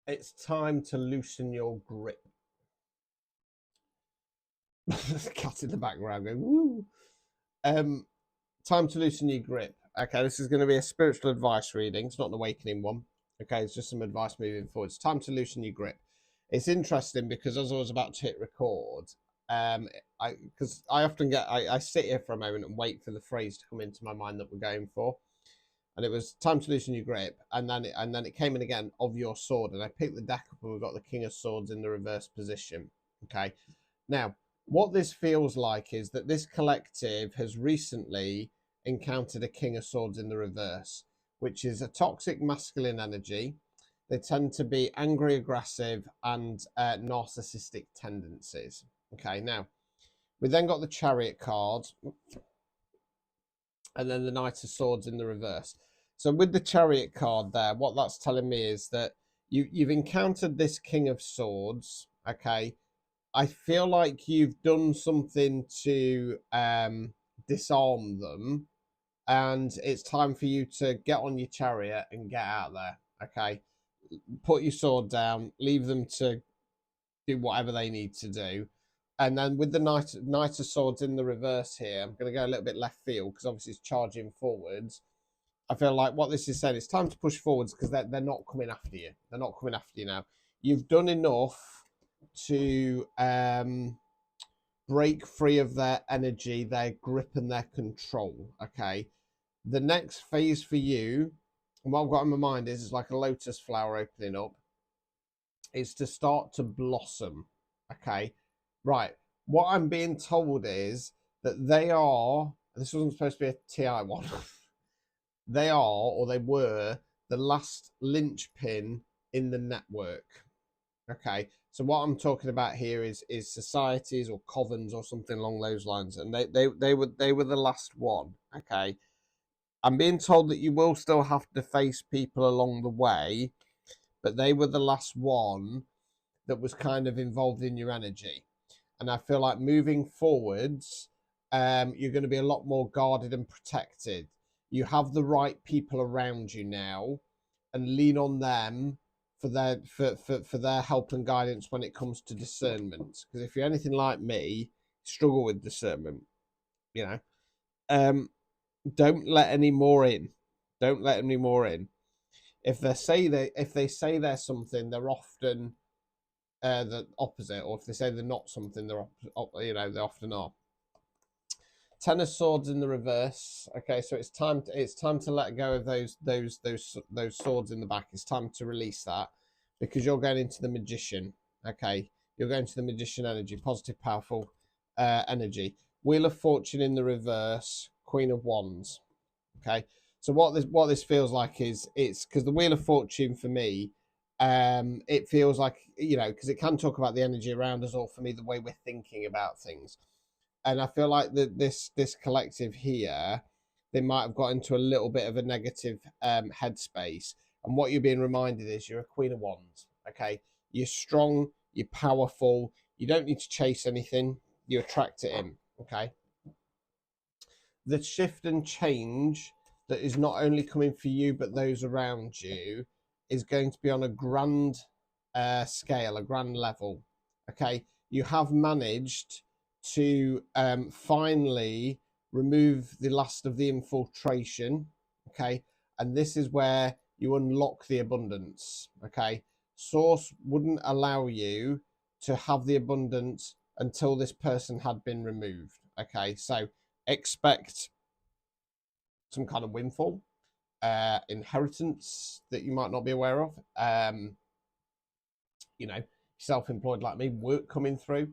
It's time to loosen your grip. Cat in the background going, woo. Time to loosen your grip. Okay, this is going to be a spiritual advice reading. It's not an awakening one. Okay, it's just some advice moving forward. It's time to loosen your grip. It's interesting because as I was about to hit record, because I often get, I sit here for a moment and wait for the phrase to come into my mind that we're going for, and it was time to loosen your grip, and then it came in again, of your sword, and I picked the deck up and we've got the King of Swords in the reverse position. Okay, now what this feels like is that this collective has recently encountered a King of Swords in the reverse, which is a toxic masculine energy. They tend to be angry, aggressive, and narcissistic tendencies. Okay, now we then got the Chariot card, and then the Knight of Swords in the reverse. So with the Chariot card there, what that's telling me is that you've encountered this King of Swords. Okay, I feel like you've done something to disarm them, and it's time for you to get on your chariot and get out there. Okay, put your sword down, leave them to do whatever they need to do. And then with the Knight of Swords in the reverse here, I'm going to go a little bit left field because obviously it's charging forwards. I feel like what this is saying, it's time to push forwards because they're not coming after you. They're not coming after you now. You've done enough to break free of their energy, their grip, and their control. Okay. The next phase for you, and what I've got in my mind is like a lotus flower opening up, is to start to blossom. Okay. Right. What I'm being told is that they are, this wasn't supposed to be a TI one, they are, or they were, the last linchpin in the network. Okay, so what I'm talking about here is societies or covens or something along those lines, and they were the last one. Okay, I'm being told that you will still have to face people along the way, but they were the last one that was kind of involved in your energy, and I feel like moving forwards, you're going to be a lot more guarded and protected. You have the right people around you now, and lean on them for their help and guidance when it comes to discernment. Because if you're anything like me, struggle with discernment. You know, don't let any more in. Don't let any more in. If they say they're something, they're often the opposite, or if they say they're not something, they're they often are. Ten of Swords in the reverse. Okay, so it's time to let go of those swords in the back. It's time to release that because you're going into the Magician. Okay, you're going to the Magician energy, positive, powerful energy. Wheel of Fortune in the reverse. Queen of Wands. Okay, so what this feels like is it's because the Wheel of Fortune for me, it feels like because it can talk about the energy around us, or for me the way we're thinking about things. And I feel like this collective here, they might have got into a little bit of a negative headspace. And what you're being reminded is you're a Queen of Wands. Okay, you're strong, you're powerful. You don't need to chase anything. You attract it in. Okay. The shift and change that is not only coming for you but those around you is going to be on a grand scale, a grand level. Okay, you have managed to finally remove the last of the infiltration. Okay, and this is where you unlock the abundance. Okay, Source wouldn't allow you to have the abundance until this person had been removed. Okay, so expect some kind of windfall, inheritance that you might not be aware of. Self-employed like me, work coming through.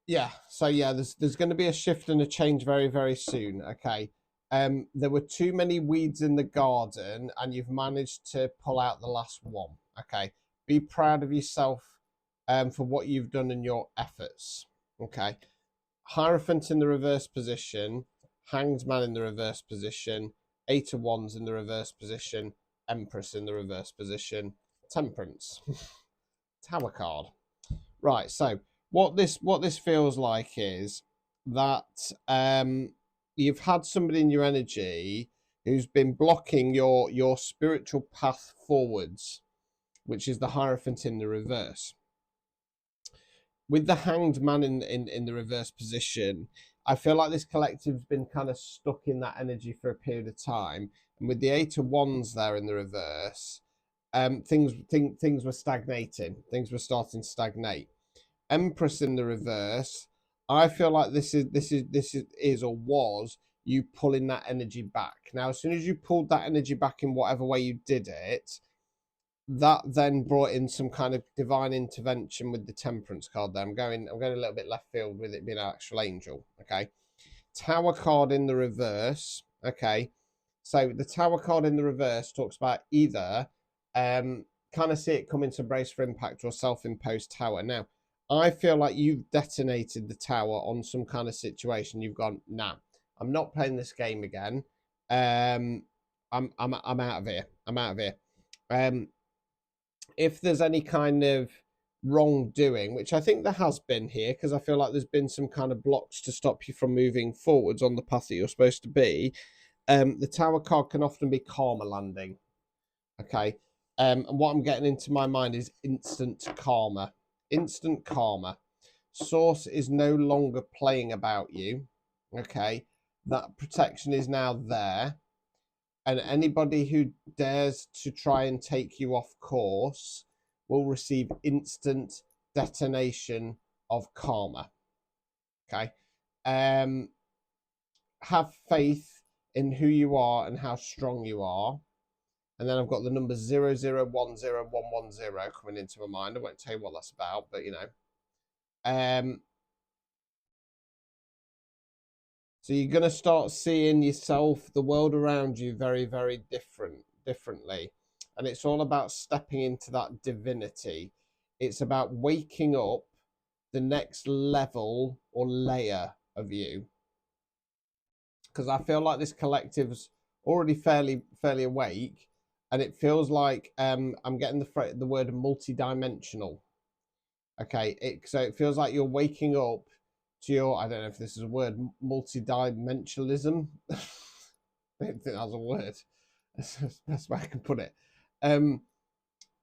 There's going to be a shift and a change very, very soon. Okay. There were too many weeds in the garden, and you've managed to pull out the last one. Okay. Be proud of yourself for what you've done in your efforts. Okay. Hierophant in the reverse position, Hanged Man in the reverse position, Eight of Wands in the reverse position, Empress in the reverse position, Temperance, Tower card. Right, so what this feels like is that you've had somebody in your energy who's been blocking your spiritual path forwards. which is the Hierophant in the reverse. With the Hanged Man in the reverse position, I feel like this collective's been kind of stuck in that energy for a period of time. And with the Eight of Wands there in the reverse, things were stagnating. Things were starting to stagnate. Empress in the reverse, I feel like this is or was you pulling that energy back. Now, as soon as you pulled that energy back in whatever way you did it, that then brought in some kind of divine intervention with the Temperance card there. I'm going a little bit left field with it being an actual angel. Okay. Tower card in the reverse. Okay. So the Tower card in the reverse talks about either kind of see it coming to brace for impact or self-imposed tower. Now, I feel like you've detonated the tower on some kind of situation. You've gone, nah, I'm not playing this game again. I'm out of here. I'm out of here. If there's any kind of wrongdoing, which I think there has been here, because I feel like there's been some kind of blocks to stop you from moving forwards on the path that you're supposed to be. The Tower card can often be karma landing. Okay. And what I'm getting into my mind is instant karma. Instant karma. Source is no longer playing about you. Okay. That protection is now there. And anybody who dares to try and take you off course will receive instant detonation of karma. Okay. Have faith in who you are and how strong you are. And then I've got the number 0010110 coming into my mind. I won't tell you what that's about, but you know. So you're going to start seeing yourself, the world around you, very, very differently. And it's all about stepping into that divinity. It's about waking up the next level or layer of you. Because I feel like this collective's already fairly awake. And it feels like I'm getting the word multi-dimensional. Okay, so it feels like you're waking up to your, I don't know if this is a word, multi-dimensionalism. I don't think that's a word. That's the best way I can put it.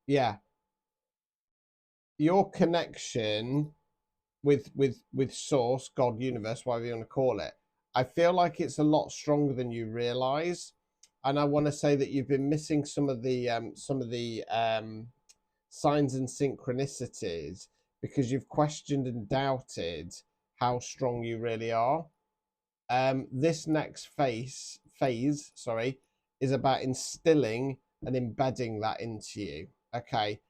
Yeah. Your connection with source, God, universe, whatever you want to call it, I feel like it's a lot stronger than you realize. And I want to say that you've been missing some of the signs and synchronicities because you've questioned and doubted how strong you really are. This next phase, is about instilling and embedding that into you. Okay,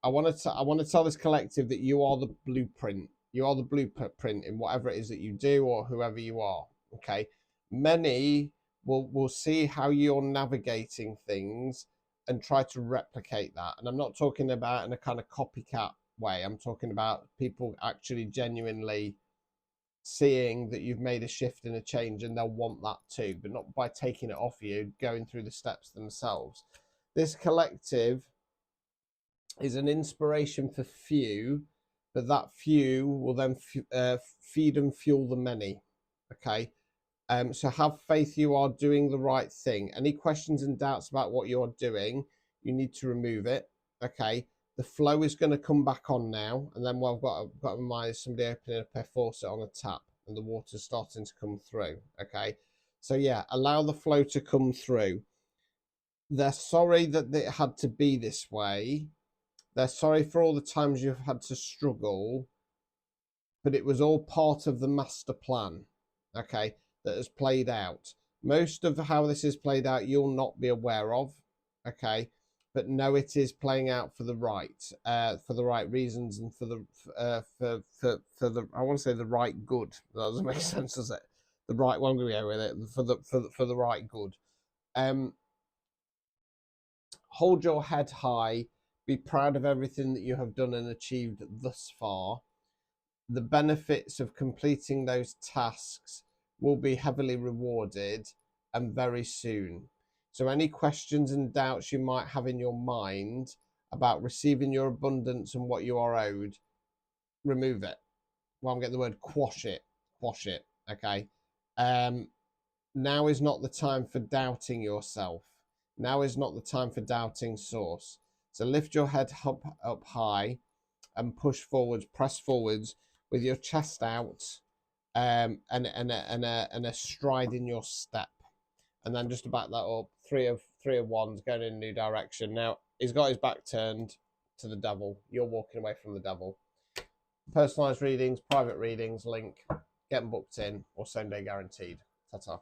I want to tell this collective that you are the blueprint. You are the blueprint in whatever it is that you do or whoever you are. Okay, many will see how you're navigating things and try to replicate that. And I'm not talking about in a kind of copycat way. I'm talking about people actually genuinely seeing that you've made a shift and a change, and they'll want that too, but not by taking it off you, going through the steps themselves. This collective is an inspiration for few, but that few will then feed and fuel the many. Okay. So have faith you are doing the right thing. Any questions and doubts about what you're doing, you need to remove it. Okay. The flow is going to come back on now, and then what I've got in mind is somebody opening up a faucet on a tap, and the water's starting to come through. Okay. So yeah, allow the flow to come through. They're sorry that it had to be this way. They're sorry for all the times you've had to struggle, but it was all part of the master plan. Okay, that has played out. Most of how this is played out, you'll not be aware of. Okay, but know it is playing out for the right reasons, and for the I want to say the right good. That doesn't make sense, does it? The right one, we go with it for the right good. Hold your head high. Be proud of everything that you have done and achieved thus far. The benefits of completing those tasks will be heavily rewarded and very soon. So any questions and doubts you might have in your mind about receiving your abundance and what you are owed, remove it. Well, I'm getting the word quash it. Okay. Now is not the time for doubting yourself. Now is not the time for doubting source. So lift your head up high and push forwards, press forwards with your chest out, and a stride in your step. And then just to back that up, three of wands going in a new direction. Now he's got his back turned to the devil. You're walking away from the devil. Personalized readings, private readings, link, get them booked in, or same day guaranteed. Ta-ta.